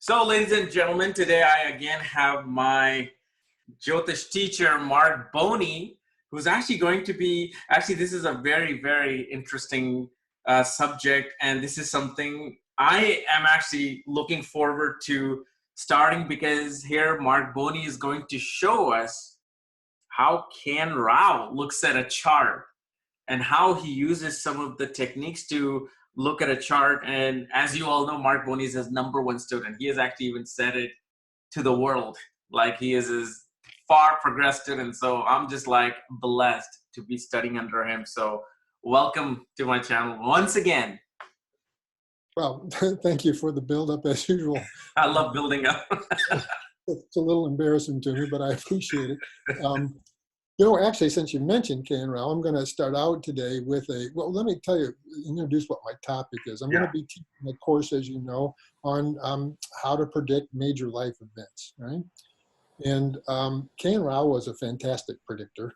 So, ladies and gentlemen, today I again have my Jyotish teacher, Mark Boney, who's actually going to be, this is a very, very interesting subject. And this is something I am actually looking forward to starting because here Mark Boney is going to show us how Kapiel Raaj looks at a chart and how he uses some of the techniques to look at a chart. And as you all know, Mark Boney is his #1 student. He has actually even said it to the world, like he is his far progressed student. So I'm just like blessed to be studying under him. So welcome to my channel once again. Well, thank you for the build-up as usual. I love building up. It's a little embarrassing to me, but I appreciate it. Actually, since you mentioned Kapiel Raaj, I'm going to start out today with well, let me introduce what my topic is. I'm going to be teaching a course, as you know, on how to predict major life events, right? And Kapiel Raaj was a fantastic predictor,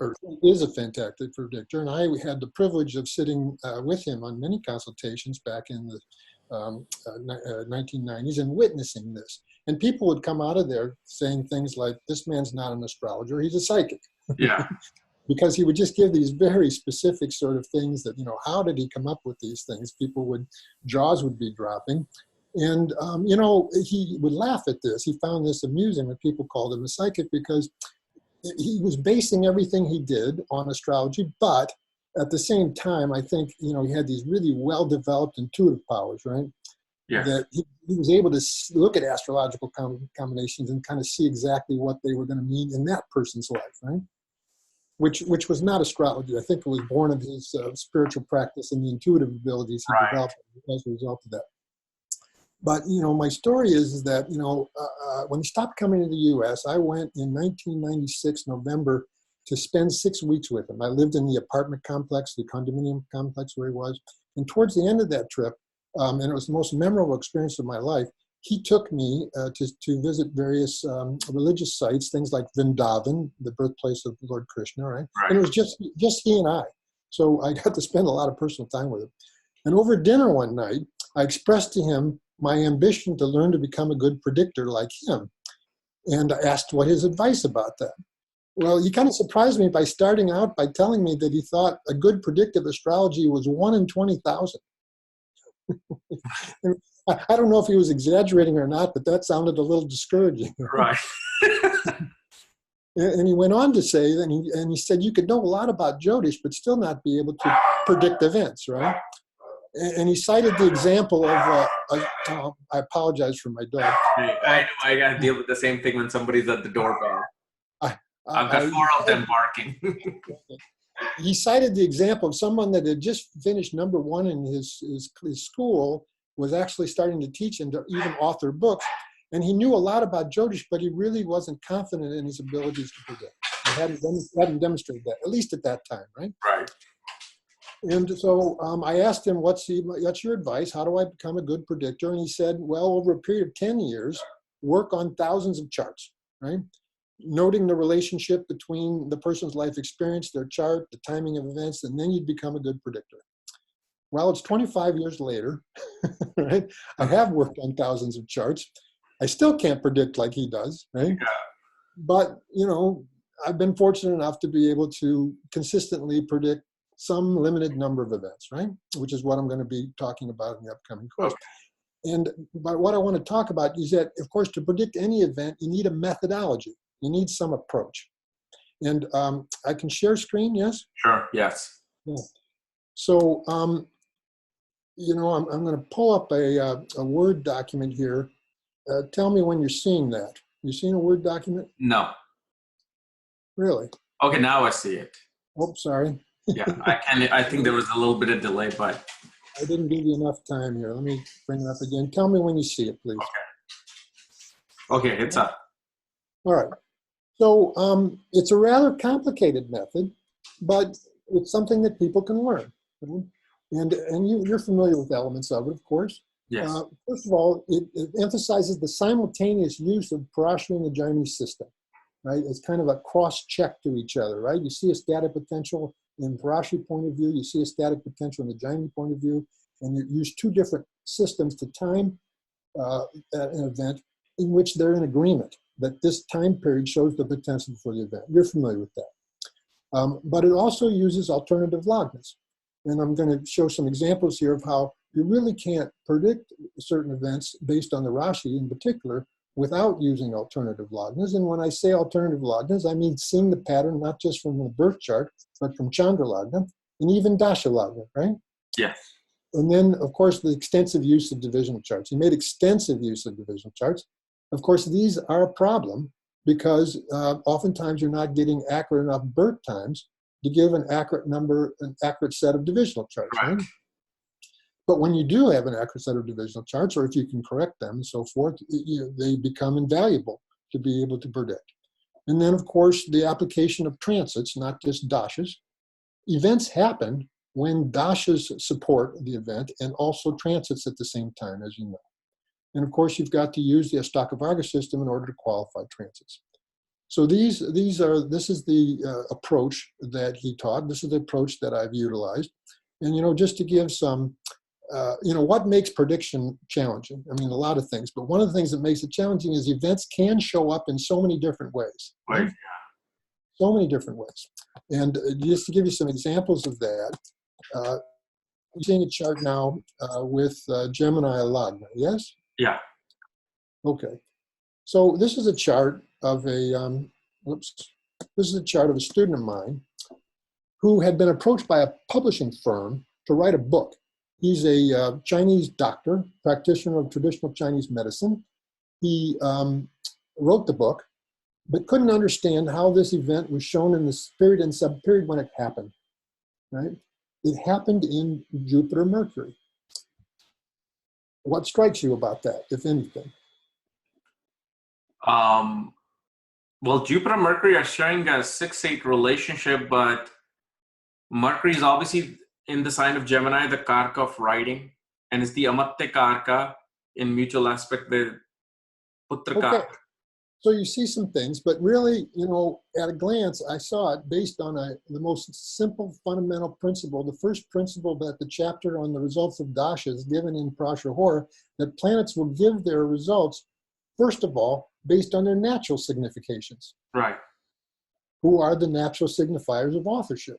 or is a fantastic predictor, and I had the privilege of sitting with him on many consultations back in the 1990s and witnessing this. And people would come out of there saying things like, this man's not an astrologer, he's a psychic. Yeah. Because he would just give these very specific sort of things that, how did he come up with these things? Jaws would be dropping. And, he would laugh at this. He found this amusing when people called him a psychic because he was basing everything he did on astrology, but at the same time, I think, he had these really well-developed intuitive powers, right? Yes. That he was able to look at astrological combinations and kind of see exactly what they were going to mean in that person's life, right? Which was not astrology. I think it was born of his spiritual practice and the intuitive abilities he developed as a result of that. But, my story is that, when he stopped coming to the U.S., I went in 1996, November, to spend 6 weeks with him. I lived in the apartment complex, the condominium complex where he was. And towards the end of that trip, and it was the most memorable experience of my life, he took me to visit various religious sites, things like Vrindavan, the birthplace of Lord Krishna, right? And it was just he and I. So I got to spend a lot of personal time with him. And over dinner one night, I expressed to him my ambition to learn to become a good predictor like him. And I asked what his advice about that. Well, he kind of surprised me by starting out by telling me that he thought a good predictive astrology was 1 in 20,000. I don't know if he was exaggerating or not, but that sounded a little discouraging. Right. And he went on to say, and he said, you could know a lot about Jyotish, but still not be able to predict events, right? And he cited the example of, I apologize for my dog. Hey, I know I got to deal with the same thing when somebody's at the doorbell. I've got 4 of them barking. He cited the example of someone that had just finished #1 in his school, was actually starting to teach and to even author books. And he knew a lot about Jyotish, but he really wasn't confident in his abilities to predict. He hadn't demonstrated that, at least at that time, right? Right. And so I asked him, what's your advice? How do I become a good predictor? And he said, well, over a period of 10 years, work on thousands of charts, right? Noting the relationship between the person's life experience, their chart, the timing of events, and then you'd become a good predictor. Well, it's 25 years later, right? I have worked on thousands of charts. I still can't predict like he does, right? Yeah. But, I've been fortunate enough to be able to consistently predict some limited number of events, right? Which is what I'm going to be talking about in the upcoming course. But what I want to talk about is that, of course, to predict any event, you need a methodology. You need some approach. And I can share screen, yes? Sure, yes. Yeah. So, I'm going to pull up a Word document here. Tell me when you're seeing that. You seeing a Word document? No. Really? Okay, now I see it. Oh, sorry. Yeah, I think there was a little bit of delay, but I didn't give you enough time here. Let me bring it up again. Tell me when you see it, please. Okay, it's up. All right. So it's a rather complicated method, but it's something that people can learn. And you're familiar with elements of it, of course. Yes. First of all, it emphasizes the simultaneous use of Parashara and the Jaini system, right? It's kind of a cross-check to each other, right? You see a static potential in Parashara point of view, you see a static potential in the Jaini point of view, and you use 2 different systems to time at an event in which they're in agreement that this time period shows the potential for the event. You're familiar with that. But it also uses alternative lagnas. And I'm going to show some examples here of how you really can't predict certain events based on the Rashi in particular without using alternative lagnas. And when I say alternative lagnas, I mean seeing the pattern not just from the birth chart, but from Chandra lagna and even Dasha lagna, right? Yes. And then, of course, the extensive use of divisional charts. He made extensive use of divisional charts. Of course, these are a problem because oftentimes you're not getting accurate enough birth times to give an accurate number, an accurate set of divisional charts, right? But when you do have an accurate set of divisional charts, or if you can correct them and so forth, they become invaluable to be able to predict. And then, of course, the application of transits, not just dashas. Events happen when dashas support the event and also transits at the same time, as you know. And of course, you've got to use the Astakavarga system in order to qualify transits. So this is the approach that he taught. This is the approach that I've utilized. And, just to give some, what makes prediction challenging? I mean, a lot of things, but one of the things that makes it challenging is events can show up in so many different ways. Right. So many different ways. And just to give you some examples of that, I'm seeing a chart now with Gemini Lagna, yes? Yeah. Okay. So this is a chart of a, this is a chart of a student of mine who had been approached by a publishing firm to write a book. He's a Chinese doctor, practitioner of traditional Chinese medicine. He wrote the book, but couldn't understand how this event was shown in the period and subperiod when it happened, right? It happened in Jupiter Mercury. What strikes you about that, if anything? Well, Jupiter and Mercury are showing a 6-8 relationship, but Mercury is obviously in the sign of Gemini, the Karka of writing, and it's the Amatte Karka in mutual aspect, the Putra Karka. Okay. So you see some things, but really, at a glance, I saw it based on the most simple fundamental principle. The first principle that the chapter on the results of dashas given in Prashra Hora, that planets will give their results, first of all, based on their natural significations. Right. Who are the natural signifiers of authorship?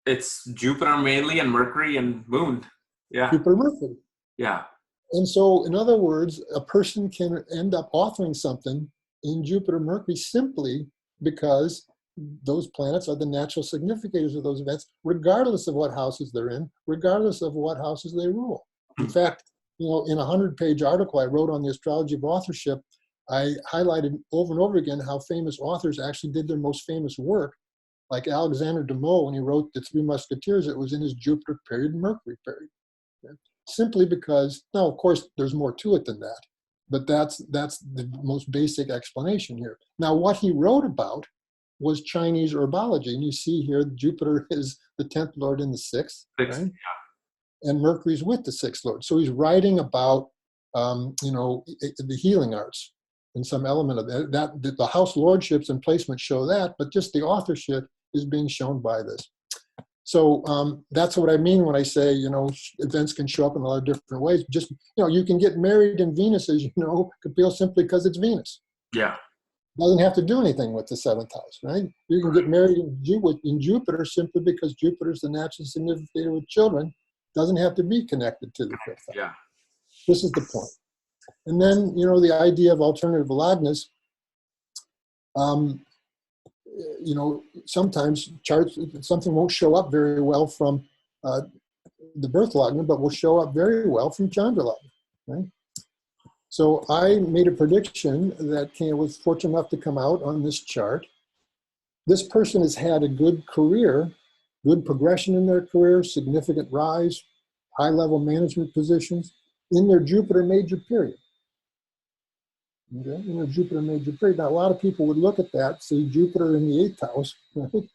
It's Jupiter mainly and Mercury and Moon. Yeah. Jupiter, Mercury. Yeah. And so, in other words, a person can end up authoring something in Jupiter, Mercury simply because those planets are the natural significators of those events, regardless of what houses they're in, regardless of what houses they rule. In fact, in a 100-page article I wrote on the astrology of authorship, I highlighted over and over again how famous authors actually did their most famous work. Like Alexander Dumas, when he wrote The Three Musketeers, it was in his Jupiter period and Mercury period. Okay? Simply because, now of course there's more to it than that, but that's the most basic explanation here. Now what he wrote about was Chinese herbology, and you see here Jupiter is the 10th lord in the 6th, right? Yeah. And Mercury's with the 6th lord. So he's writing about the healing arts and some element of that. The house lordships and placements show that, but just the authorship is being shown by this. So that's what I mean when I say, events can show up in a lot of different ways. Just, you can get married in Venus, as you know, Kapiel, simply because it's Venus. Yeah. Doesn't have to do anything with the 7th house, right? You can get married in Jupiter simply because Jupiter is the natural significator with children. Doesn't have to be connected to the 5th house. Yeah. This is the point. And then, the idea of alternative lagnas, sometimes charts, something won't show up very well from the birth lagna, but will show up very well from Chandra lagna, right? So I made a prediction that was fortunate enough to come out on this chart. This person has had a good career, good progression in their career, significant rise, high-level management positions in their Jupiter major period. Okay? In their Jupiter major period. Now, a lot of people would look at that, see Jupiter in the 8th house, right?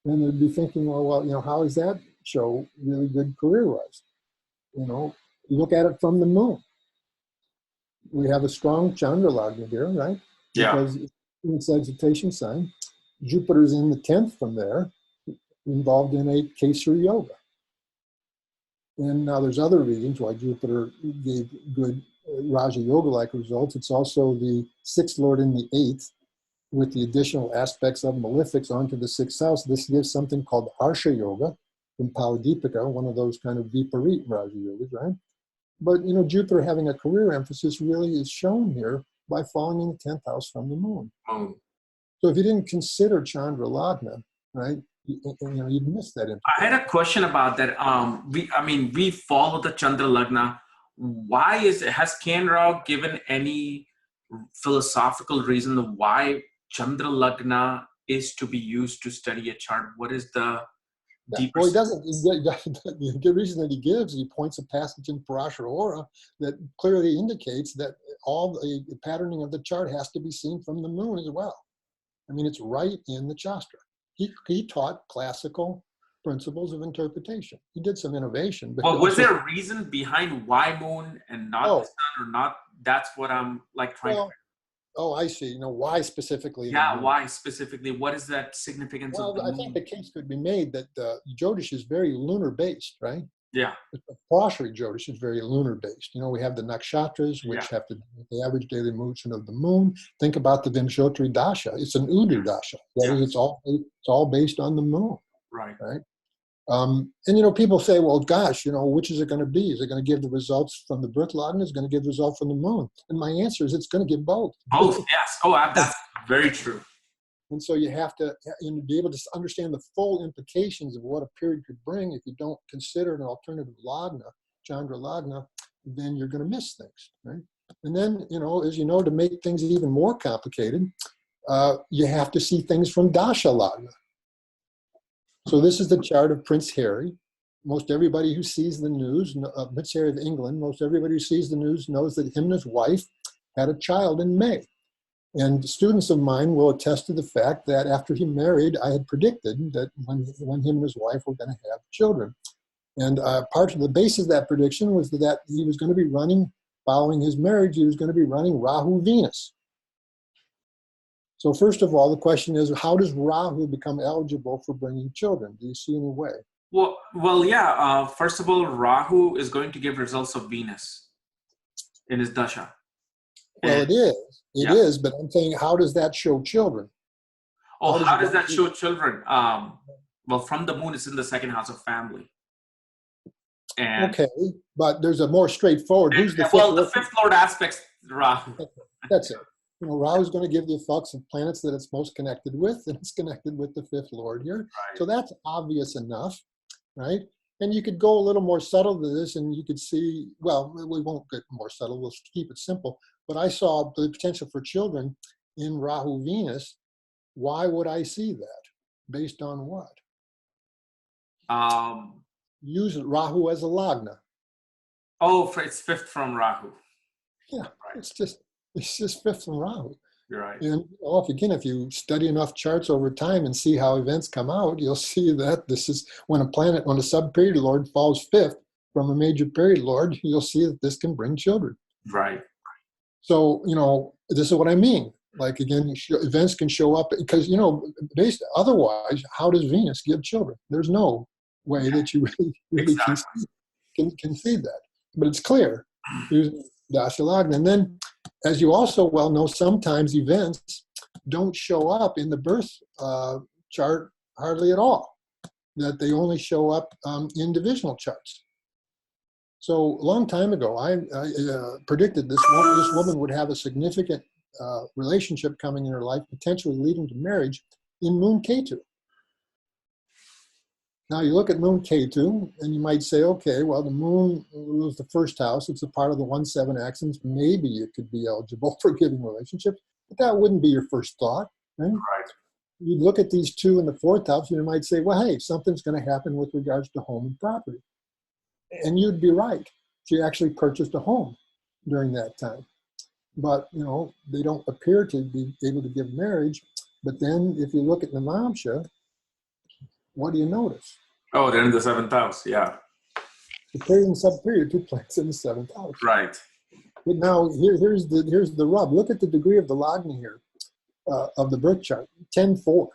And they'd be thinking, well, how does that show really good career rise? Look at it from the moon. We have a strong Chandra lagna here, right? Yeah. Because in Sagitation sign, Jupiter's in the 10th from there, involved in a Kesari yoga. And now there's other reasons why Jupiter gave good Raja Yoga-like results. It's also the sixth lord in the eighth, with the additional aspects of malefics onto the sixth house. This gives something called Arsha Yoga from Paladipika, one of those kind of Viparit Raja Yogas, right? But, Jupiter having a career emphasis really is shown here by falling in the 10th house from the moon. Oh. So if you didn't consider Chandra Lagna, right, you'd miss that implication. I had a question about that. We follow the Chandra Lagna. Why has K.R. given any philosophical reason why Chandra Lagna is to be used to study a chart? What is the deeper? Well, he doesn't. The reason that he gives, he points a passage in Parashara Ora that clearly indicates that all the patterning of the chart has to be seen from the moon as well. I mean, it's right in the Shastra. He taught classical principles of interpretation. He did some innovation. But was there a reason behind why moon and not the sun or not? That's what I'm trying to. Oh, I see. Why specifically? Yeah, why specifically? What is that significance of the moon? I think the case could be made that Jyotish is very lunar-based, right? Yeah. Parashara Jyotish is very lunar-based. We have the nakshatras, which have to do with the average daily motion of the moon. Think about the Vimshotri Dasha. It's an Udu Dasha. That is, it's all based on the moon. Right. Right. And people say, well, gosh, which is it going to be? Is it going to give the results from the birth logna? Is it going to give the result from the moon? And my answer is it's going to give both. Both, yes. Oh, that's very true. And so you have to be able to understand the full implications of what a period could bring. If you don't consider an alternative lagna, Chandra lagna, then you're going to miss things, right? And then, as to make things even more complicated, you have to see things from dasha lagna. So this is the chart of Prince Harry. Most everybody who sees the news, Prince Harry of England, most everybody who sees the news knows that him and his wife had a child in May. And students of mine will attest to the fact that after he married, I had predicted that when him and his wife were going to have children. And part of the basis of that prediction was that he was going to be running, following his marriage, he was going to be running Rahu Venus. So first of all, the question is, how does Rahu become eligible for bringing children? Do you see any way? Well, yeah. First of all, Rahu is going to give results of Venus in his dasha. Well, it is. It is, but I'm saying, how does that show children? Oh, how does that show children? Well, from the moon, it's in the second house of family. And okay, but there's a more straightforward. Who's the fifth lord? The fifth lord aspects Rahu. That's it. Rahu is going to give the effects of planets that it's most connected with, and it's connected with the fifth lord here. Right. So that's obvious enough, right? And you could go a little more subtle to this, and you could see, well, we won't get more subtle. We'll keep it simple. But I saw the potential for children in Rahu Venus. Why would I see that? Based on what? Use Rahu as a lagna. Oh, it's fifth from Rahu. Yeah, right. It's just fifth from Rahu. You're right. And if you study enough charts over time and see how events come out, you'll see that this is when a sub-period lord falls fifth from a major period lord, you'll see that this can bring children. Right. So, this is what I mean. Like, again, events can show up because, otherwise, how does Venus give children? There's no way that you really can see that. But it's clear. Using Dasha Lagna. And then, as you also well know, sometimes events don't show up in the birth chart hardly at all. That they only show up in divisional charts. So a long time ago, I predicted this woman would have a significant relationship coming in her life, potentially leading to marriage in Moon Ketu. Now you look at Moon Ketu, and you might say, okay, well, the moon rules the first house. It's a part of the 1-7 axis. Maybe it could be eligible for giving relationships, but that wouldn't be your first thought. Right? Right. You look at these two in the fourth house, and you might say, well, hey, something's going to happen with regards to home and property. And you'd be right. She actually purchased a home during that time. But, they don't appear to be able to give marriage. But then if you look at Navamsha, what do you notice? Oh, they're in the 7th house, yeah. The period and sub-period, 2 planets in the 7th house. Right. But now here's the rub. Look at the degree of the lagna here, of the birth chart, 10-4.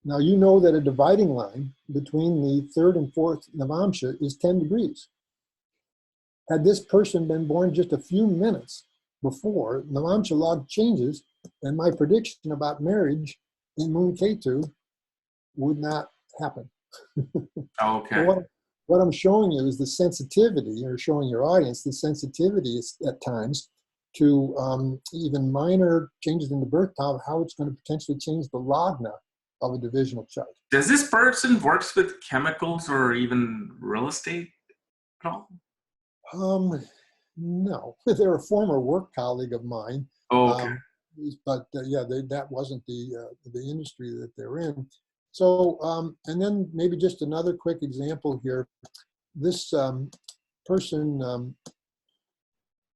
Now you know that a dividing line between the 3rd and 4th Navamsha is 10 degrees. Had this person been born just a few minutes before, the Navamsha log changes, and my prediction about marriage in Moon Ketu would not happen. Okay. So what I'm showing you is the sensitivity, or showing your audience the sensitivity at times to even minor changes in the birth time, how it's going to potentially change the lagna of a divisional chart. Does this person works with chemicals or even real estate at all? No, they're a former work colleague of mine. Oh, okay. But yeah, that wasn't the industry that they're in. So, and then maybe just another quick example here. This person,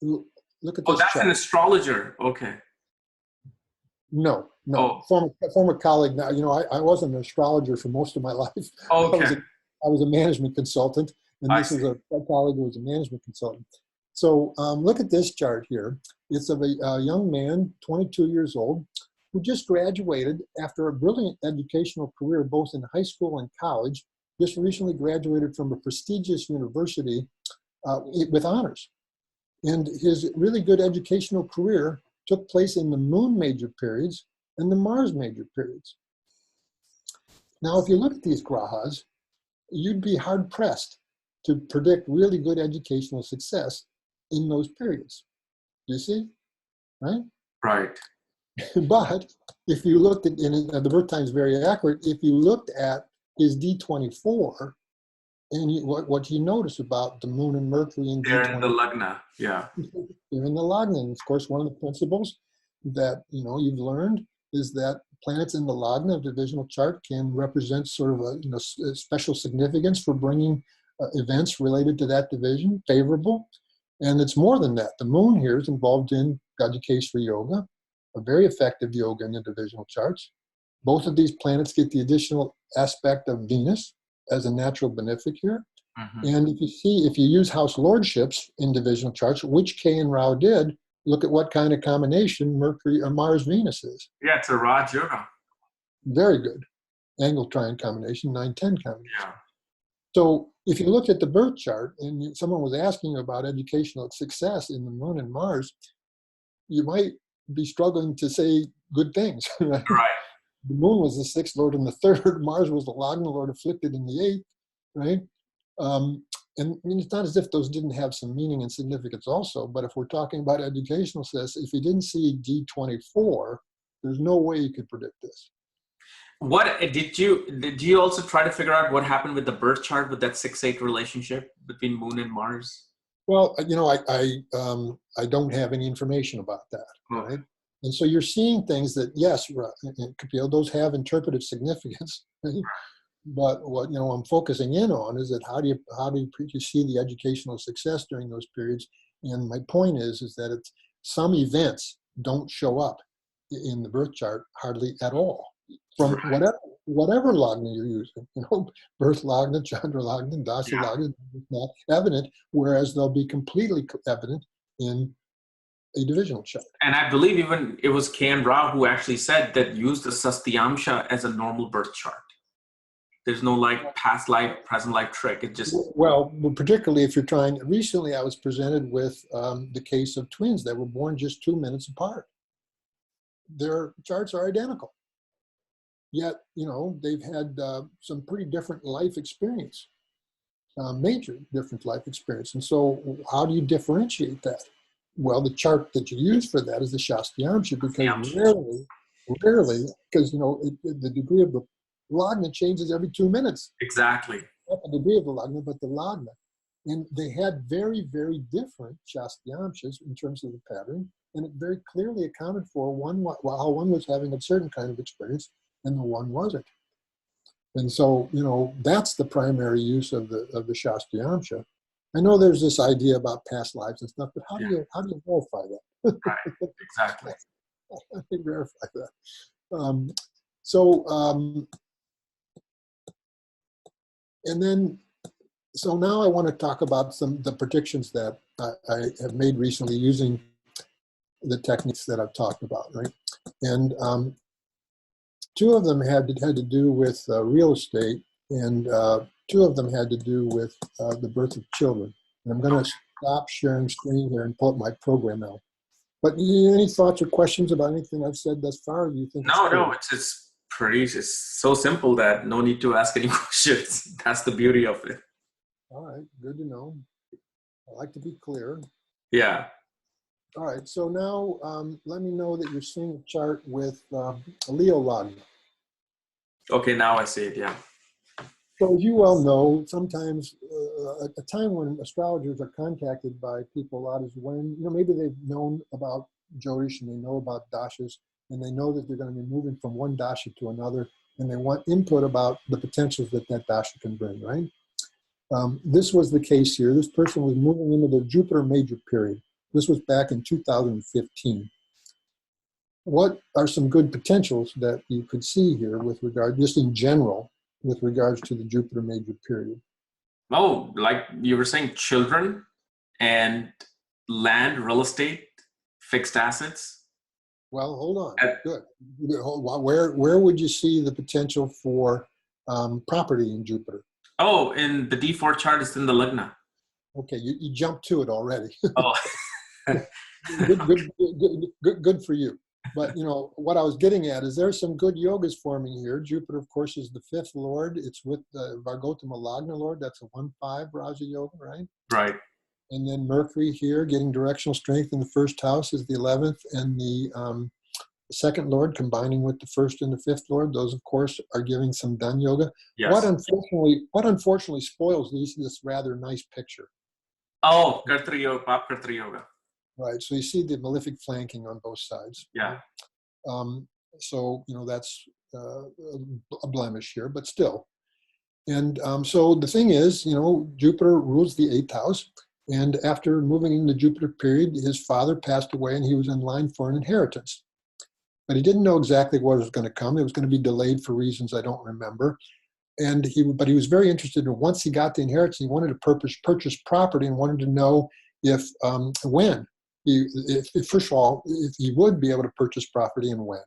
look at this that's chart. an astrologer. Okay. No. Oh. Former colleague. Now, I wasn't an astrologer for most of my life. Okay. I was a management consultant, and this is a colleague who was a management consultant. So look at this chart here. It's of a young man, 22 years old, who just graduated after a brilliant educational career both in high school and college. Just recently graduated from a prestigious university with honors. And his really good educational career took place in the Moon major periods and the Mars major periods. Now, if you look at these grahas, you'd be hard-pressed to predict really good educational success in those periods. You see, right? Right. But if you looked at, and the birth time is very accurate, if you looked at his D24, and what you notice about the Moon and Mercury in They're D24. in the lagna, yeah. They're in the lagna. And of course, one of the principles that you've learned is that planets in the lagna of divisional chart can represent sort of a special significance for bringing events related to that division, favorable. And it's more than that. The Moon here is involved in Gajikeshwara Yoga, a very effective yoga in the divisional charts. Both of these planets get the additional aspect of Venus as a natural benefic here. Mm-hmm. And if you use house lordships in divisional charts, which K and Rao did, look at what kind of combination Mercury or Mars Venus is. Yeah, it's a Raj Yoga. Very good. Angle trine combination, 9-10 combination. Yeah. So if you look at the birth chart and someone was asking you about educational success in the Moon and Mars, you might be struggling to say good things. Right? Right. The Moon was the sixth lord in the third. Mars was the lagna lord afflicted in the eighth, right? And I mean, it's not as if those didn't have some meaning and significance also, but if we're talking about educational success, if you didn't see D24, there's no way you could predict this. What did you also try to figure out what happened with the birth chart with that 6-8 relationship between Moon and Mars? Well, I don't have any information about that, right? And so you're seeing things that, yes, Kapiel, those have interpretive significance, right? But what I'm focusing in on is that how do you see the educational success during those periods? And my point is that some events don't show up in the birth chart hardly at all from whatever lagna you're using. Birth lagna, chandra lagna, dasha lagna is not evident, whereas they'll be completely evident in a divisional chart. And I believe even it was K and Rao who actually said that use the Sastyamsha as a normal birth chart. There's no past life, present life trick. It just... Well, particularly if you're trying... Recently, I was presented with the case of twins that were born just 2 minutes apart. Their charts are identical. Yet, they've had some pretty different life experience, major different life experience. And so how do you differentiate that? Well, the chart that you use for that is the Shastyamsha, because rarely, because, the degree of the lagna changes every 2 minutes. Exactly. Not the degree of the lagna, but the lagna. And they had very, very different Shastyamshas in terms of the pattern, and it very clearly accounted for how one was having a certain kind of experience and the one wasn't. And so, that's the primary use of the Shastyamsha. I know there's this idea about past lives and stuff, but how do you verify that? Right, exactly. How do you verify that? So now I want to talk about the predictions that I have made recently using the techniques that I've talked about, right? And two of them had to do with real estate, and two of them had to do with the birth of children. And I'm going to stop sharing screen here and pull up my program now. But any thoughts or questions about anything I've said thus far? Or do you think it's clear? No, it's pretty, it's so simple that no need to ask any questions. That's the beauty of it. All right, good to know. I like to be clear. Yeah. All right, so now let me know that you're seeing a chart with Leo Lagna. Okay, now I see it, yeah. So as you well know, sometimes a time when astrologers are contacted by people a lot is when, maybe they've known about Jyotish and they know about dashas and they know that they're going to be moving from one dasha to another and they want input about the potentials that dasha can bring, right? This was the case here. This person was moving into the Jupiter major period. This was back in 2015. What are some good potentials that you could see here with regard, just in general, with regards to the Jupiter major period? Oh, like you were saying, children and land, real estate, fixed assets. Well, hold on. Good. Where would you see the potential for property in Jupiter? Oh, in the D4 chart, it's in the Lagna. Okay, you jumped to it already. Oh. Good for you. But what I was getting at is there's some good yogas forming here. Jupiter, of course, is the fifth lord. It's with the Vargotama Lagna lord. That's a 1-5 Raja yoga, right? Right. And then Mercury here, getting directional strength in the first house, is the 11th, and the second lord combining with the first and the fifth lord. Those, of course, are giving some done yoga. Yes. What unfortunately spoils this rather nice picture? Oh, Kartri Yoga, Pap Kartri Yoga. Right. So you see the malefic flanking on both sides. Yeah. So that's a blemish here, but still. And so the thing is, Jupiter rules the 8th house. And after moving into the Jupiter period, his father passed away and he was in line for an inheritance. But he didn't know exactly what was going to come. It was going to be delayed for reasons I don't remember. But he was very interested in, once he got the inheritance, he wanted to purchase property and wanted to know if first of all, if he would be able to purchase property and when.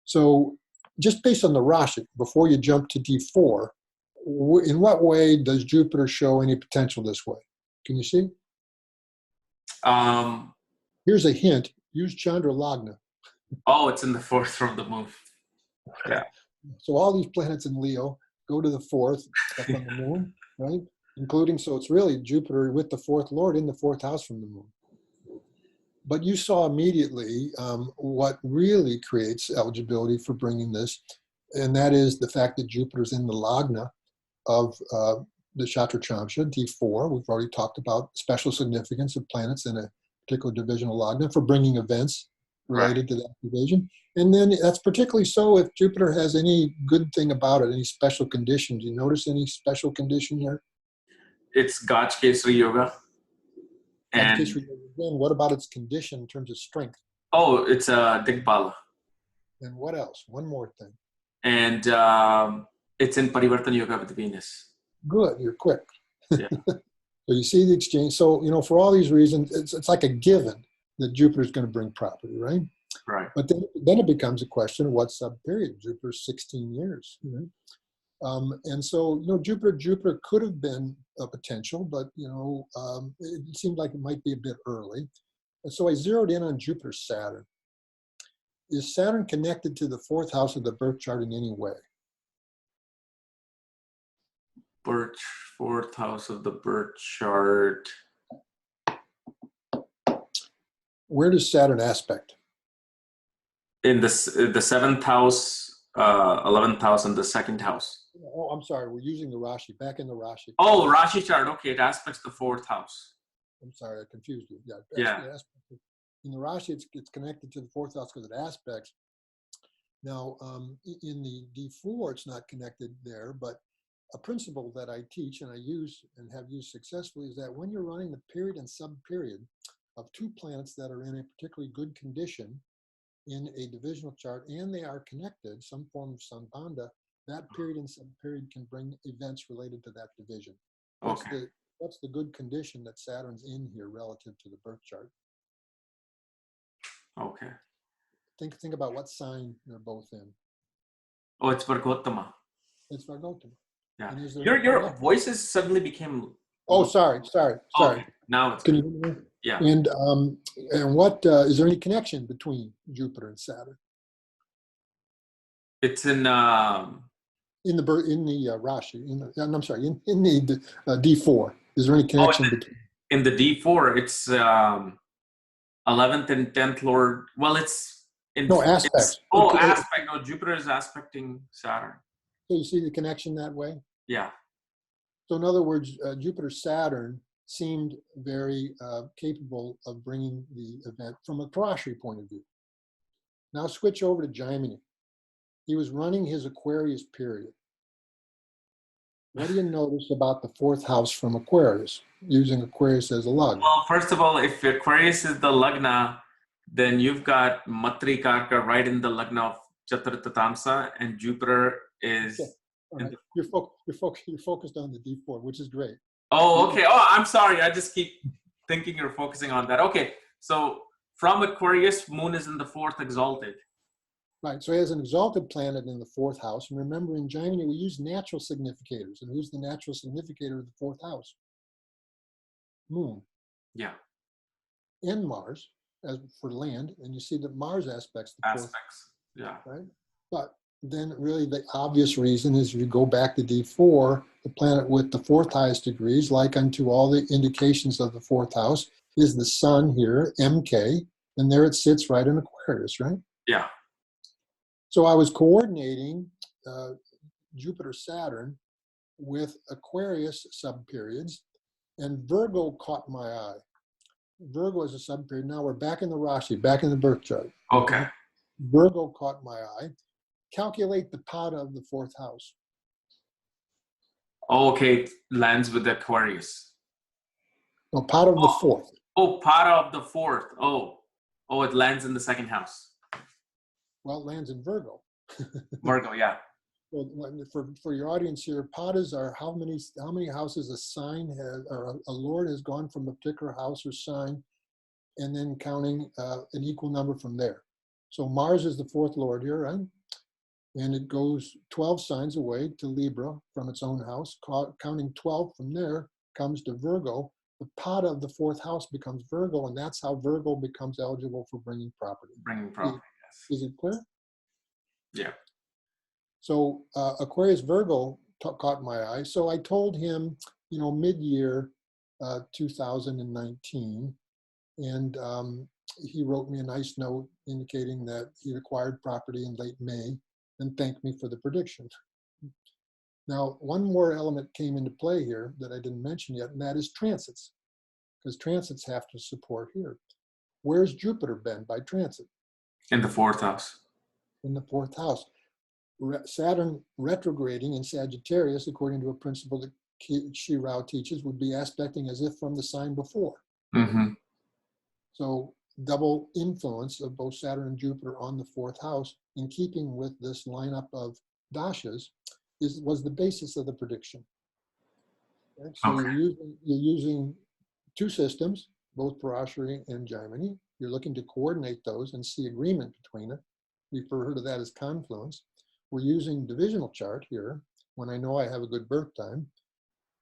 So just based on the Rashi, before you jump to D4, in what way does Jupiter show any potential this way? Can you see? Here's a hint. Use Chandra Lagna. Oh, it's in the 4th from the moon. Yeah. So all these planets in Leo go to the 4th up on the moon, right? Including, so it's really Jupiter with the 4th lord in the 4th house from the moon. But you saw immediately what really creates eligibility for bringing this, and that is the fact that Jupiter's in the Lagna of the Shatra Chamsha, D4. We've already talked about special significance of planets in a particular divisional Lagna for bringing events related to that division. And then that's particularly so if Jupiter has any good thing about it, any special conditions. You notice any special condition here? It's Gaj Kesari Yoga. And what about its condition in terms of strength? Oh, it's a Dikpala. And what else? One more thing. And it's in Parivartan Yoga with Venus. Good, you're quick. Yeah. So you see the exchange. So, for all these reasons, it's like a given that Jupiter's going to bring property, right? Right. But then it becomes a question of what sub-period. Jupiter's 16 years. And so, Jupiter could have been a potential, but, it seemed like it might be a bit early. And so I zeroed in on Jupiter-Saturn. Is Saturn connected to the 4th house of the birth chart in any way? 4th house of the birth chart. Where does Saturn aspect? In the 7th house, 11th house, and the 2nd house. Oh, I'm sorry. We're using the Rashi. Back in the Rashi. Oh, Rashi chart. Okay, it aspects the 4th house. I'm sorry, I confused you. Yeah. In the Rashi, it's connected to the 4th house because it aspects. Now, in the D4, it's not connected there, but a principle that I teach and I use and have used successfully is that when you're running the period and sub-period of two planets that are in a particularly good condition in a divisional chart and they are connected, some form of sambandha, that period and sub-period can bring events related to that division. That's the good condition that Saturn's in here relative to the birth chart. Okay. Think about what sign they're both in. Oh, it's Vargotama. It's Vargotama. Yeah. Your voices suddenly became Oh, sorry. Okay, now it's Can good. you hear me? Yeah. And what is there any connection between Jupiter and Saturn It's in in the Rashi? I'm sorry, in the D4. Is there any oh, connection between? in the D4, it's 11th and 10th Lord. Well, No it's aspects. aspect. No, Jupiter is aspecting Saturn. So you see the connection that way. Yeah. So in other words, Jupiter Saturn seemed very capable of bringing the event from a Karashi point of view. Now switch over to Gemini. He was running his Aquarius period. What do you notice about the fourth house from Aquarius, using Aquarius as a lug? Well, first of all, if Aquarius is the Lagna, then you've got Matri Karka right in the Lagna of Chaturtha Tamsa, and Jupiter is. Okay. All right. You're focused on the D4, which is great. Oh, okay. Oh, I'm sorry. I just keep thinking you're focusing on that. Okay. So from Aquarius, Moon is in the fourth exalted. Right. So he has an exalted planet in the fourth house. And remember, in Gemini, we use natural significators. And who's the natural significator of the fourth house? Moon. Yeah. And Mars, as for land. And you see that Mars aspects the fourth. Aspects. Yeah. Right. But then really the obvious reason is if you go back to D4, the planet with the fourth highest degrees, like unto all the indications of the fourth house, is the sun here, MK, and there it sits right in Aquarius, right? Yeah. So I was coordinating Jupiter-Saturn with Aquarius subperiods, and Virgo caught my eye. Virgo is a subperiod. Now we're back in the Rashi, back in the birth chart. Okay. Virgo caught my eye. Calculate the pada of the fourth house. Oh, okay. It lands with Aquarius. No, pada of the fourth. Oh, Pada of the fourth. Oh, it lands in the second house. Well, it lands in Virgo. Virgo, yeah. Well, for your audience here, padas are how many houses a sign has, or a lord has gone from a particular house or sign, and then counting an equal number from there. So Mars is the fourth lord here, right? And it goes 12 signs away to Libra from its own house. Counting 12 from there comes to Virgo. The pada of the fourth house becomes Virgo, and that's how Virgo becomes eligible for bringing property. Yes. Is it clear? Yeah. So Aquarius Virgo caught my eye. So I told him, mid-year 2019, and he wrote me a nice note indicating that he acquired property in late May and thanked me for the prediction. Now, one more element came into play here that I didn't mention yet, and that is transits, because transits have to support here. Where's Jupiter been by transit? In the fourth house. In the fourth house. Saturn retrograding in Sagittarius, according to a principle that Rao teaches, would be aspecting as if from the sign before. Mm-hmm. So double influence of both Saturn and Jupiter on the fourth house, in keeping with this lineup of dashas, was the basis of the prediction. Right? So Okay. you're using two systems, both Parashari and Gemini. You're looking to coordinate those and see agreement between it. We refer to that as confluence. We're using divisional chart here when I know I have a good birth time,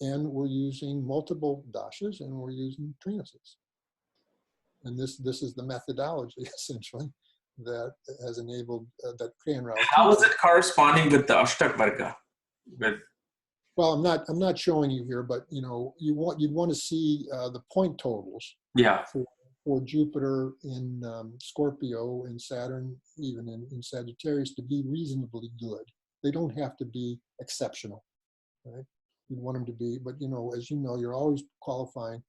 and we're using multiple dashas, and we're using transits. And this is the methodology, essentially, that has enabled that Kapiel Raaj. How is it corresponding with the Ashtak Varga? Well, I'm not showing you here, but you'd want to see the point totals. Yeah. For Jupiter in Scorpio and Saturn even in Sagittarius to be reasonably good. They don't have to be exceptional, right? You want them to be, but as you know, you're always qualifying,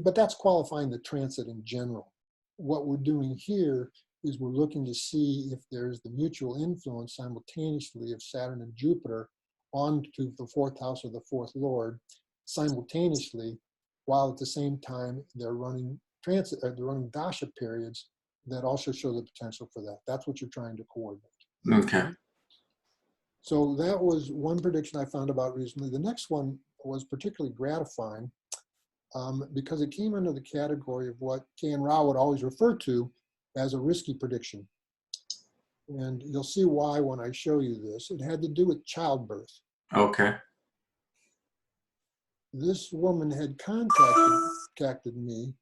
but that's qualifying the transit in general. What we're doing here is we're looking to see if there's the mutual influence simultaneously of Saturn and Jupiter onto the fourth house of the fourth lord simultaneously, while at the same time they're running they're running dasha periods that also show the potential for that. That's what you're trying to coordinate. Okay. So that was one prediction I found about recently. The next one was particularly gratifying because it came under the category of what Kapiel Raaj would always refer to as a risky prediction. And you'll see why when I show you this. It had to do with childbirth. Okay. this woman had contacted me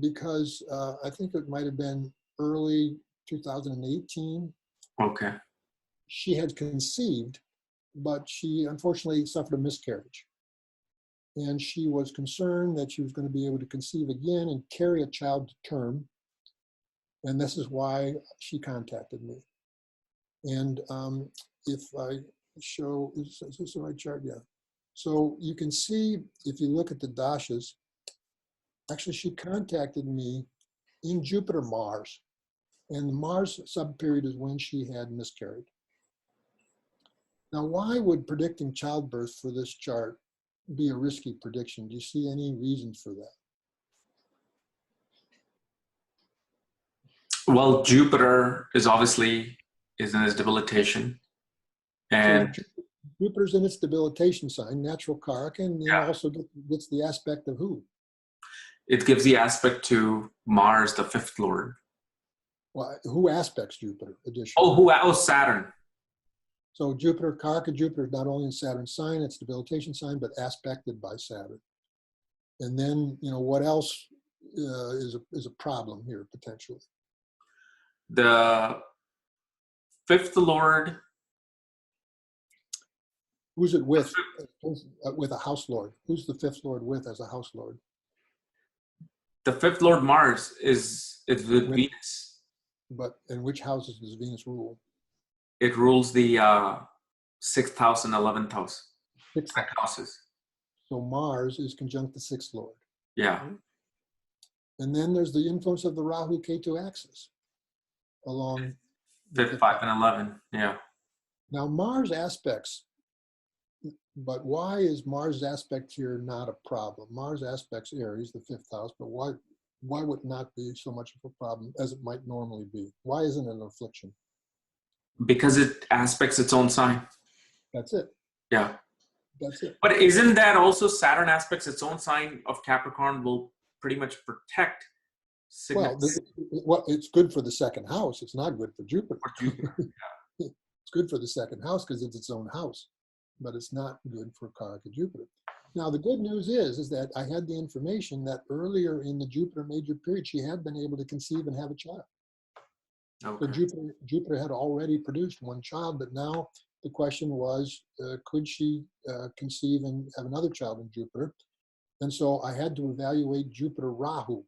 because I think it might have been early 2018. Okay. She had conceived, but she unfortunately suffered a miscarriage. And she was concerned that she was going to be able to conceive again and carry a child to term. And this is why she contacted me. And if I show, is this the right chart? Yeah. So you can see, if you look at the dashas, actually she contacted me in Jupiter Mars. And the Mars subperiod is when she had miscarried. Now, why would predicting childbirth for this chart be a risky prediction? Do you see any reasons for that? Well, Jupiter is obviously in its debilitation. And so Jupiter's in its debilitation sign, natural Karaka, and then yeah, also gets the aspect of who? it gives the aspect to Mars, the fifth lord. Well, who aspects Jupiter additionally? Oh, Saturn. So Jupiter, Karaka Jupiter is not only in Saturn's sign, it's debilitation sign, but aspected by Saturn. And then, what else is a problem here potentially? The fifth lord. Who's it with? With a house lord. Who's the fifth lord with as a house lord? The fifth lord Mars is with Venus. But in which houses does Venus rule? It rules the 6th house and 11th house. Sixth houses. So Mars is conjunct the sixth lord. Yeah. Right? And then there's the influence of the Rahu Ketu axis along 5th, 5, and 11. Yeah. Now Mars aspects, but why is Mars aspect here not a problem? Mars aspects Aries, the fifth house, but why would it not be so much of a problem as it might normally be? Why isn't it an affliction? Because it aspects its own sign. That's it. Yeah. That's it. But isn't that also Saturn aspects its own sign of Capricorn will pretty much protect? Well, it's good for the second house. It's not good for Jupiter. Yeah. It's good for the second house because it's its own house, but it's not good for Karaka Jupiter. Now, the good news is that I had the information that earlier in the Jupiter major period, she had been able to conceive and have a child. Okay. So Jupiter had already produced one child, but now the question was, could she conceive and have another child in Jupiter? And so I had to evaluate Jupiter Rahu.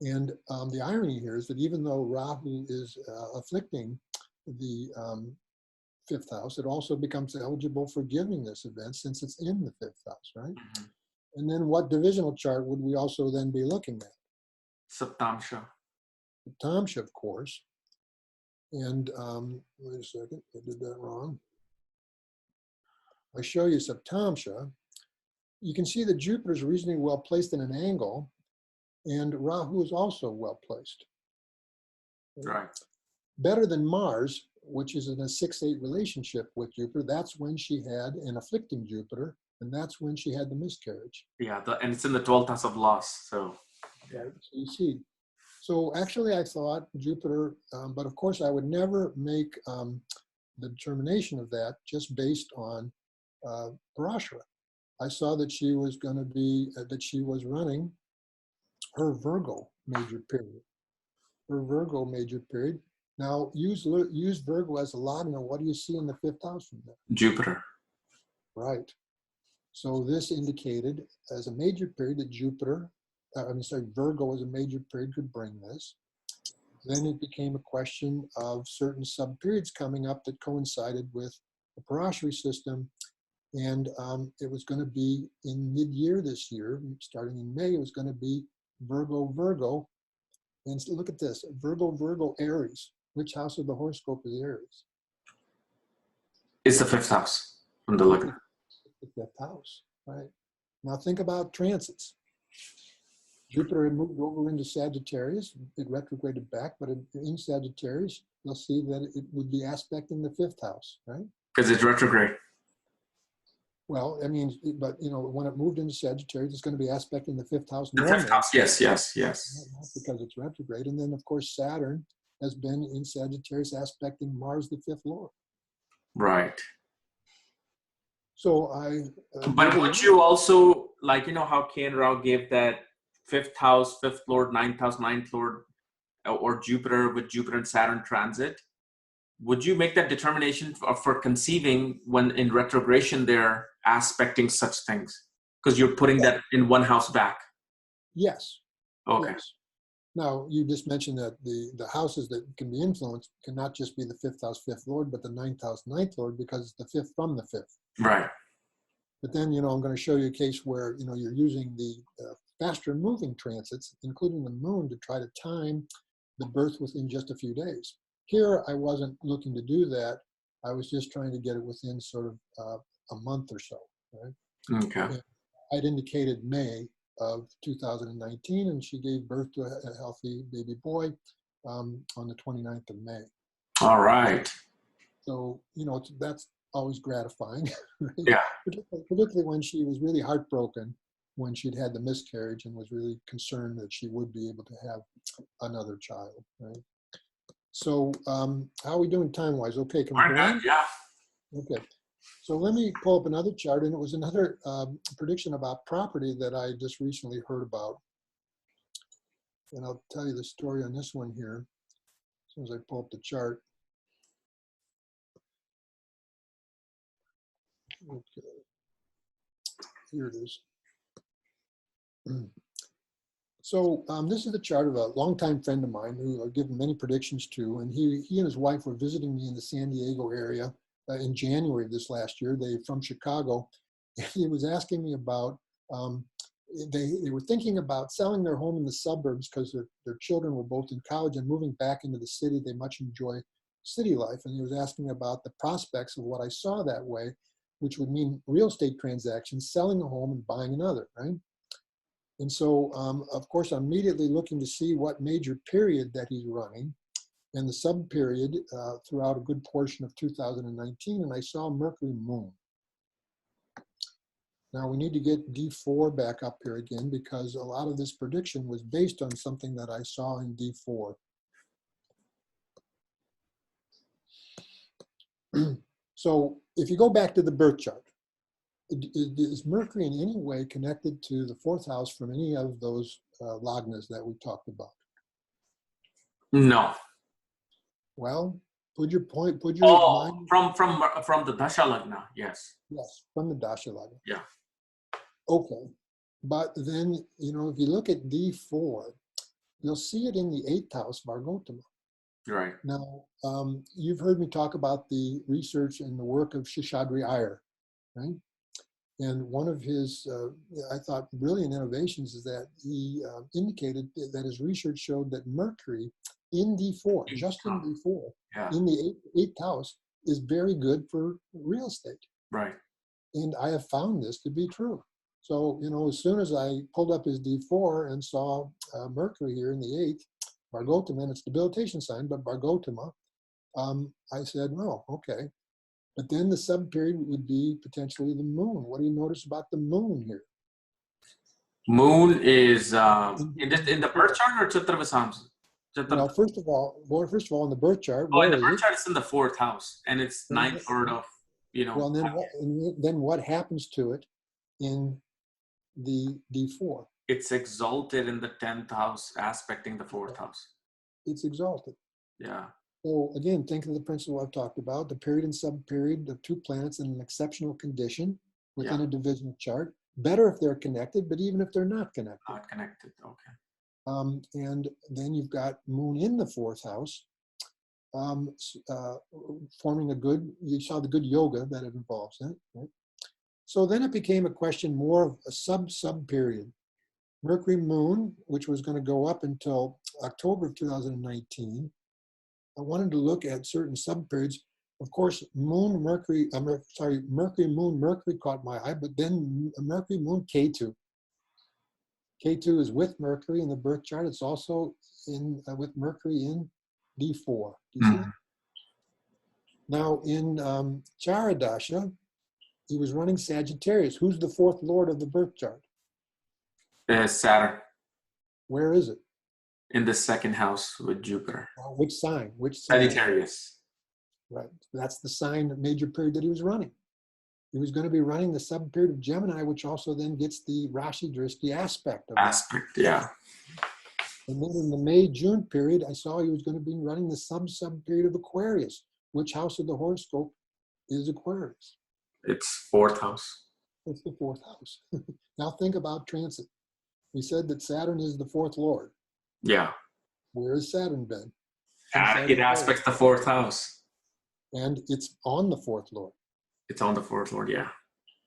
And the irony here is that even though Rahu is afflicting the fifth house, it also becomes eligible for giving this event since it's in the fifth house, right? Mm-hmm. And then what divisional chart would we also then be looking at? Saptamsha. Saptamsha, of course. And wait a second, I did that wrong. I show you Saptamsha. You can see that Jupiter is reasonably well placed in an angle, and Rahu is also well placed. Right. Better than Mars, which is in a 6-8 relationship with Jupiter. That's when she had an afflicting Jupiter, and that's when she had the miscarriage. Yeah, and it's in the 12th house of loss. So, right. So you see. So actually, I thought Jupiter, but of course, I would never make the determination of that just based on Parashara. I saw that she was going to be, that she was running her Virgo major period. Her Virgo major period. Now, use Virgo as a Ladna. What do you see in the fifth house from there? Jupiter. Right. So this indicated as a major period that Virgo as a major period could bring this. Then it became a question of certain sub-periods coming up that coincided with the Parashari system. And it was going to be in mid-year this year, starting in May, it was going to be Virgo. And look at this, Virgo, Aries. Which house of the horoscope is Aries? It's the fifth house from the Lagna. The fifth house, right? Now think about transits. Jupiter had moved over into Sagittarius. It retrograded back, but in Sagittarius, you'll see that it would be aspecting the fifth house, right? Because it's retrograde. Well, I mean, but when it moved into Sagittarius, it's going to be aspecting the fifth house. The fifth house, yes. Because it's retrograde. And then, of course, Saturn has been in Sagittarius aspecting Mars, the fifth lord. Right. So I. But would you also, like, you know, how KRSchannel gave that fifth house, fifth lord, ninth house, ninth lord, or Jupiter with Jupiter and Saturn transit? Would you make that determination for conceiving when in retrogression they're aspecting such things? Because you're putting that in one house back. Yes. Okay. Yes. Now, you just mentioned that the houses that can be influenced cannot just be the fifth house, fifth lord, but the ninth house, ninth lord, because it's the fifth from the fifth. Right. But then, you know, I'm going to show you a case where, you know, you're using the faster moving transits, including the moon, to try to time the birth within just a few days. Here, I wasn't looking to do that. I was just trying to get it within sort of a month or so, right? Okay. And I'd indicated May of 2019, and she gave birth to a healthy baby boy on the 29th of May. All right. So, you know, that's always gratifying, right? Yeah. Particularly when she was really heartbroken when she'd had the miscarriage and was really concerned that she would be able to have another child, right? So how are we doing time-wise? Okay, can we go on? Yeah. Okay. So let me pull up another chart, and it was another prediction about property that I just recently heard about. And I'll tell you the story on this one here as soon as I pull up the chart. Okay, here it is. So this is the chart of a longtime friend of mine who I've given many predictions to, and he and his wife were visiting me in the San Diego area in January of this last year. They're from Chicago. He was asking me about, they were thinking about selling their home in the suburbs because their children were both in college and moving back into the city. They much enjoy city life. And he was asking about the prospects of what I saw that way, which would mean real estate transactions, selling a home and buying another, right? And so, of course, I'm immediately looking to see what major period that he's running and the sub-period throughout a good portion of 2019, and I saw Mercury moon. Now we need to get D4 back up here again because a lot of this prediction was based on something that I saw in D4. So if you go back to the birth chart, is Mercury in any way connected to the fourth house from any of those lagnas that we talked about? No. Well, put your mind. From the Dasha Lagna, yes. Yes, from the Dasha Lagna. Yeah. Okay, but then, you know, if you look at D4, you'll see it in the 8th house, Vargotama. Right. Now, you've heard me talk about the research and the work of Shishadri Iyer, right? And one of his, I thought, brilliant innovations is that he indicated that his research showed that Mercury in D4, just in D4, yeah, in the 8th house, is very good for real estate. Right. And I have found this to be true. So, you know, as soon as I pulled up his D4 and saw Mercury here in the 8th, Vargotama, and it's the debilitation sign, but Vargotama, I said, no, okay. But then the sub-period would be potentially the moon. What do you notice about the moon here? Moon is in the birth chart or Chitra Visamsa? Well, first of all, in the birth chart, in the birth chart, it's in the fourth house, and it's ninth lord of, you know. Well, then what happens to it in the D4? It's exalted in the 10th house, aspecting the fourth house. It's exalted. Yeah. So again, think of the principle I've talked about, the period and sub-period of two planets in an exceptional condition within a divisional chart. Better if they're connected, but even if they're not connected. Not connected, okay. And then you've got moon in the fourth house, forming a good, you saw the good yoga that it involves, right? So then it became a question more of a sub-period. Mercury moon, which was going to go up until October of 2019. I wanted to look at certain sub-periods. Of course, Mercury moon, Mercury caught my eye, but then Mercury moon, K2. K2 is with Mercury in the birth chart. It's also in with Mercury in D4. Do you see that? Now in Charadasha, he was running Sagittarius. Who's the fourth lord of the birth chart? Saturn. Where is it? In the second house with Jupiter. Which sign? Which sign? Sagittarius. Right. That's the sign, major period that he was running. He was going to be running the sub-period of Gemini, which also then gets the Rashi Drishti aspect of that. Aspect, yeah. And then in the May-June period, I saw he was going to be running the sub-period of Aquarius. Which house of the horoscope is Aquarius? It's fourth house. It's the fourth house. Now think about transit. We said that Saturn is the fourth lord. Yeah. Where has Saturn been? It aspects the fourth house. And it's on the fourth lord. It's on the fourth lord, yeah.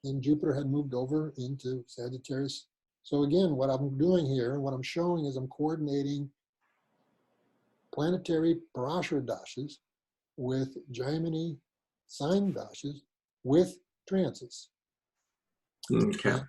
And Jupiter had moved over into Sagittarius. So again, what I'm doing here, what I'm showing is I'm coordinating planetary Parashara dashas with Gemini sign dashas with transits. Okay. And,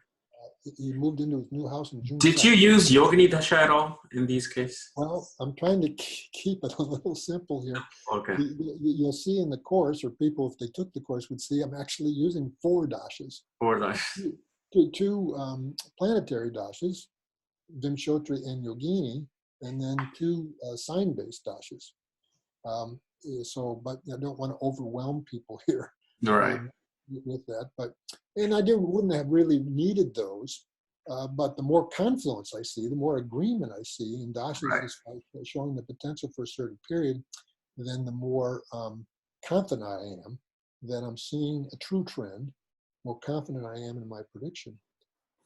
he moved into his new house in June. Did 2nd. you use Yogini Dasha at all in these cases? Well, I'm trying to keep it a little simple here. Okay. You'll see in the course, or people, if they took the course, would see I'm actually using 4 dashas. 4 dashes. Two planetary dashas, Vimshotri and Yogini, and then 2 sign-based dashas. But I don't want to overwhelm people here. Right. With that, and I wouldn't have really needed those, but the more confluence I see, the more agreement I see in dashas Right. is showing the potential for a certain period, then the more confident I am that I'm seeing a true trend, more confident I am in my prediction.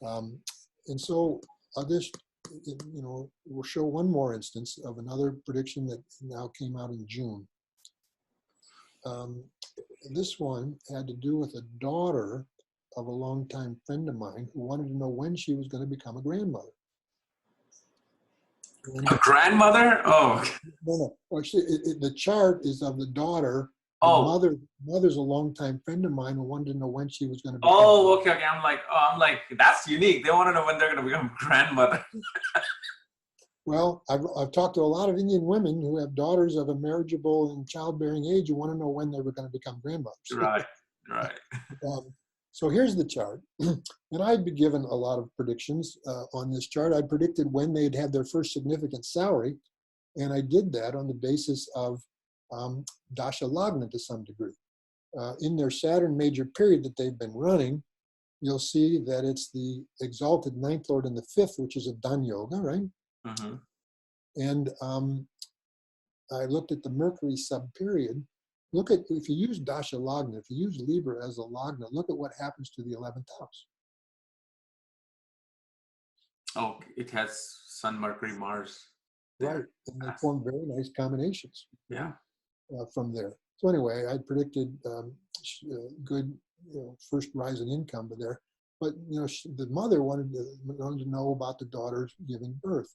And so I'll just, we'll show one more instance of another prediction that now came out in June. This one had to do with a daughter of a longtime friend of mine who wanted to know when she was going to become a grandmother. And A grandmother? Oh. no. Actually, the chart is of the daughter. The Oh. mother's a longtime friend of mine who wanted to know when she was going to become. Oh, okay. I'm like, that's unique. They want to know when they're going to become grandmother. Well, I've talked to a lot of Indian women who have daughters of a marriageable and childbearing age who want to know when they were going to become grandmothers. Right. So here's the chart. And I'd be given a lot of predictions on this chart. I predicted when they'd have their first significant salary. And I did that on the basis of Dasha Lagna to some degree. In their Saturn major period that they've been running, you'll see that it's the exalted 9th lord and the 5th, which is a Dan Yoga, right? Mm-hmm. And I looked at the Mercury sub-period. Look at, if you use Dasha Lagna, if you use Libra as a Lagna, look at what happens to the 11th house. Oh, it has Sun, Mercury, Mars. Right, and they form very nice combinations. Yeah. From there. So anyway, I predicted good, first rise in income there. But the mother wanted to know about the daughter giving birth,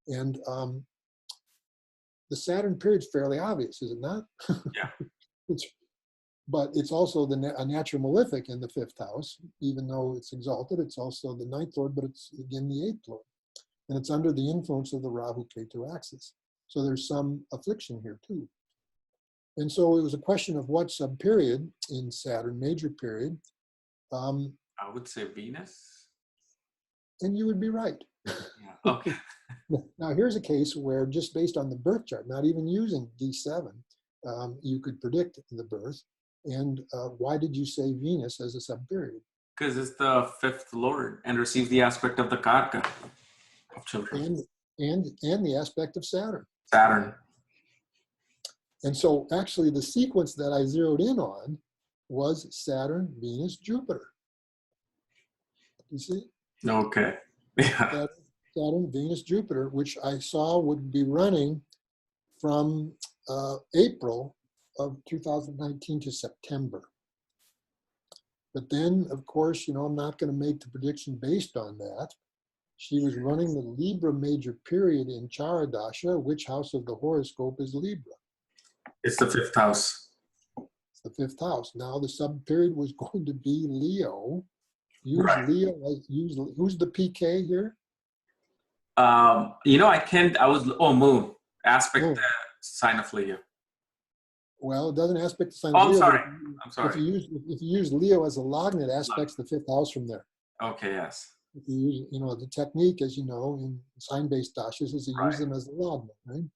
and the Saturn period's fairly obvious, is it not? Yeah. But it's also a natural malefic in the 5th house, even though it's exalted. It's also the 9th lord, but it's again the 8th lord, and it's under the influence of the Rahu-Ketu axis. So there's some affliction here too. And so it was a question of what sub-period in Saturn, major period. I would say Venus. And you would be right. Yeah. Okay. Now here's a case where just based on the birth chart, not even using D7, you could predict the birth. And why did you say Venus as a sub-period? Because it's the 5th lord and receives the aspect of the Karka of children. And the aspect of Saturn. Saturn. And so actually the sequence that I zeroed in on was Saturn, Venus, Jupiter. You see? Okay. Yeah. Saturn, Venus, Jupiter, which I saw would be running from April of 2019 to September. But then, of course, I'm not going to make the prediction based on that. She was running the Libra major period in Charadasha. Which house of the horoscope is Libra? It's the 5th house. It's the 5th house. Now the sub-period was going to be Leo. Use Right. Leo. Who's the PK here? Moon. Aspect the sign of Leo. Well, it doesn't aspect the sign Oh, of Leo. I'm sorry. If you use Leo as a Lagna, it aspects the 5th house from there. Okay, yes. If you use, the technique, as you know, in sign-based dashas is to use them as a Lagna, right?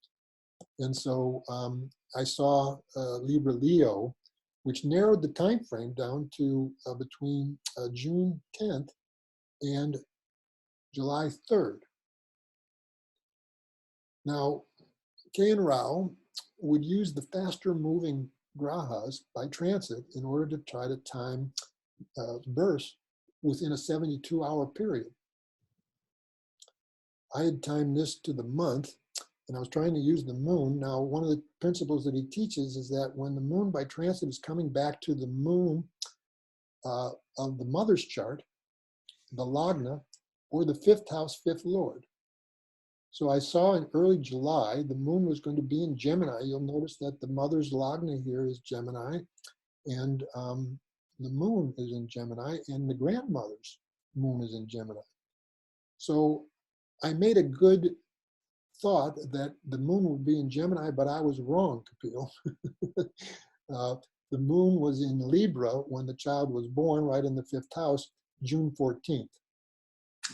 And so I saw Libra Leo, which narrowed the time frame down to between June 10th and July 3rd. Now, Kapiel Raaj would use the faster moving grahas by transit in order to try to time births within a 72-hour period. I had timed this to the month, and I was trying to use the moon. Now, one of the principles that he teaches is that when the moon by transit is coming back to the moon of the mother's chart, the Lagna, or the fifth house, fifth lord. So I saw in early July, the moon was going to be in Gemini. You'll notice that the mother's Lagna here is Gemini, and the moon is in Gemini, and the grandmother's moon is in Gemini. So I made a good thought that the moon would be in Gemini, but I was wrong, Kapiel. The moon was in Libra when the child was born, right in the fifth house, June 14th.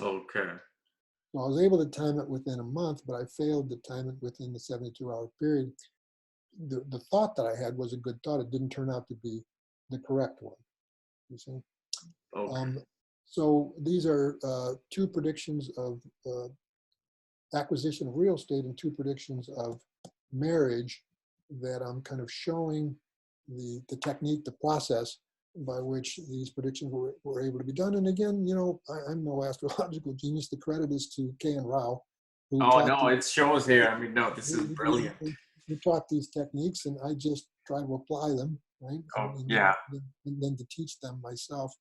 Okay. So I was able to time it within a month, but I failed to time it within the 72-hour period. The thought that I had was a good thought. It didn't turn out to be the correct one, you see. Okay. So these are two predictions of acquisition of real estate and two predictions of marriage that I'm kind of showing the technique, the process by which these predictions were able to be done. And again, you know, I'm no astrological genius. The credit is to Kapiel Raaj, who Oh, no, it shows here. I mean, no, this is he, brilliant. he taught these techniques, and I just try to apply them, right? Oh, and yeah. then to teach them myself.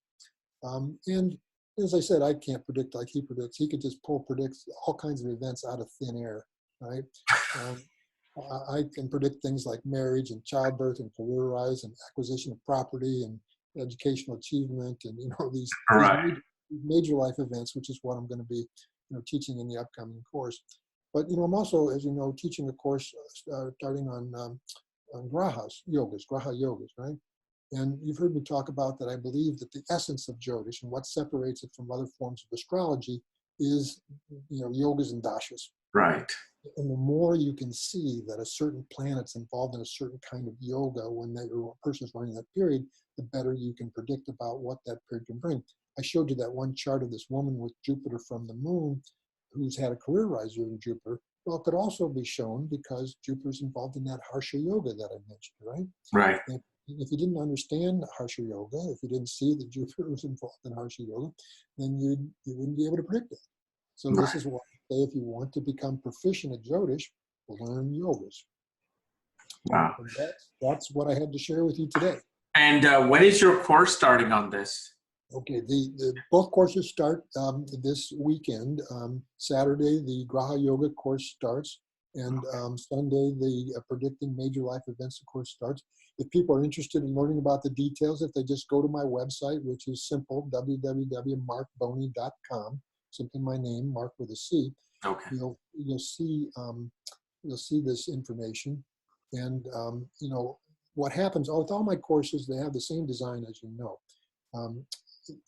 And as I said, I can't predict like he predicts. He could just predict all kinds of events out of thin air, right? I can predict things like marriage and childbirth and career rise and acquisition of property and educational achievement and, you know, these major life events, which is what I'm going to be, you know, teaching in the upcoming course. But, you know, I'm also, as you know, teaching a course starting on graha yogas, right? And you've heard me talk about that. I believe that the essence of Jyotish and what separates it from other forms of astrology is, you know, yogas and dashas. Right. And the more you can see that a certain planet's involved in a certain kind of yoga when that person is running that period, the better you can predict about what that period can bring. I showed you that one chart of this woman with Jupiter from the moon who's had a career rise during Jupiter. Well, it could also be shown because Jupiter's involved in that Harsha Yoga that I mentioned, right? Right. And if you didn't understand Harsha Yoga, if you didn't see that Jupiter was involved in Harsha Yoga, then you wouldn't be able to predict it. So this is why I say if you want to become proficient at Jyotish, learn yogas. Wow. And that's what I had to share with you today. And when is your course starting on this? Okay, the both courses start this weekend. Saturday, the Graha Yoga course starts, and Sunday, the Predicting Major Life Events course starts. If people are interested in learning about the details, if they just go to my website, which is simple, www.markboney.com, simply my name, Mark with a C. Okay. You'll see this information, and you know what happens with all my courses. They have the same design, as you know.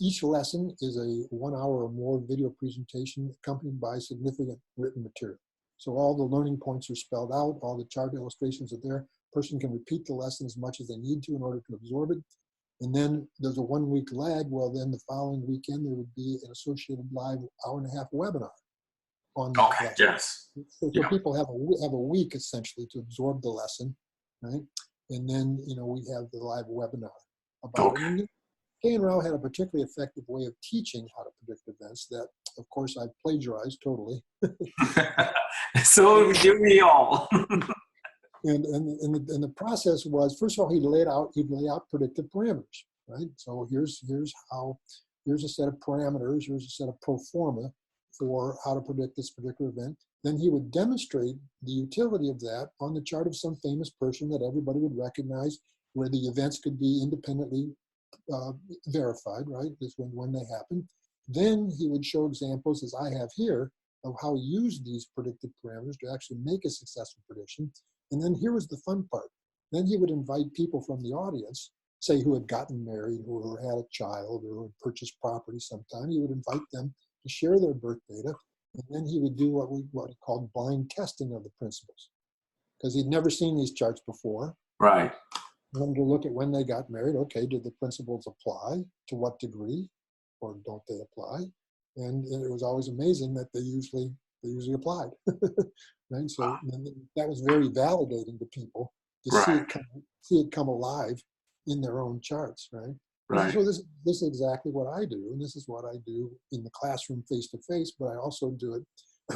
Each lesson is a 1 hour or more video presentation accompanied by significant written material. So all the learning points are spelled out, all the chart illustrations are there. Person can repeat the lesson as much as they need to in order to absorb it. And then there's a 1 week lag. Well, then the following weekend, there would be an associated live 1.5-hour webinar on that lesson. Yes. So people have a week essentially to absorb the lesson, right? And then, you know, we have the live webinar about it. And Kapiel Raaj had a particularly effective way of teaching how to predict events that, of course, I plagiarized totally. So do we all. And the process was, first of all, he'd lay out predictive parameters, right? So here's a set of parameters, here's a set of pro forma for how to predict this particular event. Then he would demonstrate the utility of that on the chart of some famous person that everybody would recognize, where the events could be independently verified, right? This when they happen. Then he would show examples, as I have here, of how he used these predictive parameters to actually make a successful prediction. And then here was the fun part. Then he would invite people from the audience, say who had gotten married or had a child or had purchased property sometime. He would invite them to share their birth data, and then he would do what he called blind testing of the principles, because he'd never seen these charts before. Right. And then to look at when they got married. Okay, did the principles apply? To what degree, or don't they apply? And it was always amazing that they usually applied. Right. So that was very validating to people to see it come alive in their own charts. Right. Right. So this is exactly what I do, and this is what I do in the classroom face to face. But I also do it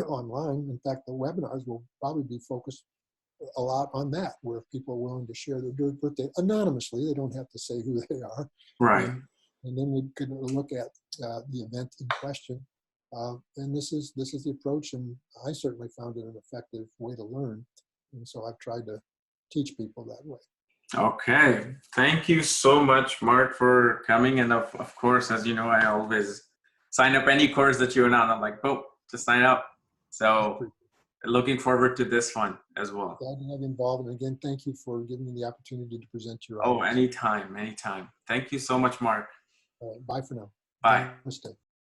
online. In fact, the webinars will probably be focused a lot on that, where if people are willing to share their birthday anonymously, they don't have to say who they are. Right. And then we could look at the event in question. And this is the approach, and I certainly found it an effective way to learn. And so I've tried to teach people that way. Okay. Thank you so much, Mark, for coming. And of course, as you know, I always sign up any course that you announce. I'm like, oh, just sign up. So looking forward to this one as well. Glad to have you involved. And again, thank you for giving me the opportunity to present your Oh, audience. anytime. Thank you so much, Mark. Bye for now. Bye. Namaste.